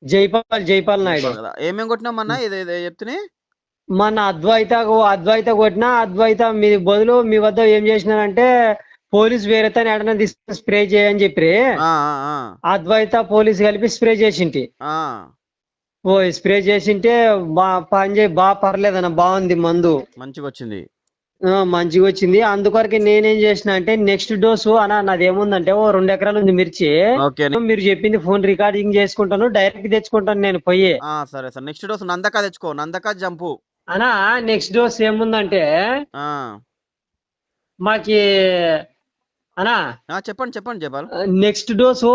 జైపాల్ నాయుడు. జైపాల్ కదా. ఏమేమి కొట్టినావు మొన్న ఇది చెప్తుని? మన అద్వైత కొట్టినా, అద్వైత మీ బదులు మీ వద్ద ఏం చేసినారంటే పోలీస్ వేరే తను ఎడన తీసుకుని స్ప్రే చేయని చెప్పి అద్వైత పోలీస్ కలిపి స్ప్రే చేసింటి. ఓ స్ప్రే చేసింటే బాగా పర్లేదన్న, బాగుంది మందు, మంచిగా వచ్చింది. మంచిగా వచ్చింది. అందుకొరకు నేనేం చేసిన అంటే నెక్స్ట్ డోసు నాది ఏముందంటే ఓ 2 ఎకరాలు ఉంది మిర్చి. మీరు చెప్పింది ఫోన్ రికార్డింగ్ చేసుకుంటాను, డైరెక్ట్ తెచ్చుకుంటాను నేను పోయి. సరే సార్, నెక్స్ట్ డోస్ నందక తెచ్చుకో, నందక జంపు. నెక్స్ట్ డోస్ ఏముందంటే మాకి చెప్పండి జపాల్. నెక్స్ట్ డోసు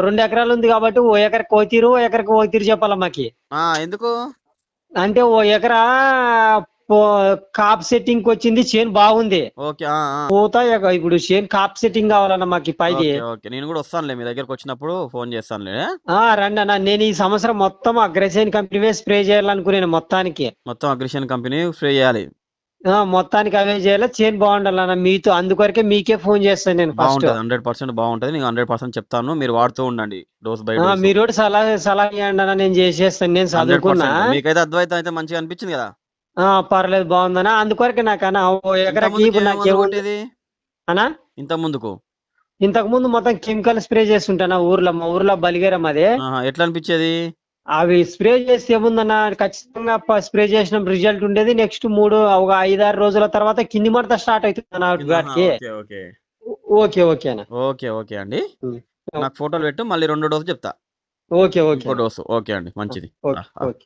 2 ఎకరాలు ఉంది కాబట్టి ఓ ఎకరకు ఓ తీరు చెప్పాలా మాకి. ఎందుకు అంటే ఓ ఎకరా కాప్ సెట్టింగ్ వచ్చింది, చేను బాగుంది. పూత ఇప్పుడు చేను కాప్ సెట్టింగ్ కావాలన్నా మాకు పైది. నేను కూడా వస్తానులే, మీ దగ్గరకు వచ్చినప్పుడు ఫోన్ చేస్తానులే. రండి అన్న, నేను ఈ సంవత్సరం మొత్తం అగ్రెషన్ కంపెనీ స్ప్రే చేయాలనుకున్నాను. మొత్తం అగ్రెషన్ కంపెనీ స్ప్రే చేయాలి, మొత్తానికి అవే చేయాలి. చేను బాగుండాలన్న మీతో, అందుకొరకే మీకే ఫోన్ చేస్తాను నేను. ఫస్ట్ 100% బాగుంటది, నేను 100% చెప్తాను, మీరు వాడుతూ ఉండండి డోస్ బై డోస్. మీరు సలహా ఇవ్వండి అన్న, నేను చేసేస్తాను. నేను చదువుకున్నా. మీకైతే అద్వైతం అయితే మంచిగా అనిపించింది కదా? పర్లేదు, బాగుందనా. అందుకొరకే నాకన్నా ఓ ఎకరాకి ఇప్పుడు నాకేముంది అన్నా, ఇంతకు ముందు మొత్తం కెమికల్ స్ప్రే చేస్తుంటానా ఊర్లో, మా ఊర్లో బలిగేరం అదే. ఎట్లా అనిపించేది? అవి స్ప్రే చేస్తే ఏముందన్నా, ఖచ్చితంగా స్ప్రే చేసిన రిజల్ట్ ఉండేది. నెక్స్ట్ 5-6 రోజుల తర్వాత కింది మడత స్టార్ట్ అవుతుంది వాటికి. ఓకే అన్న. ఓకే అండి, నాకు ఫోటోలు పెట్టు, మళ్ళీ 2 డోసు చెప్తా. Okay dose. ఓకే అండి, మంచిది. ఓకే.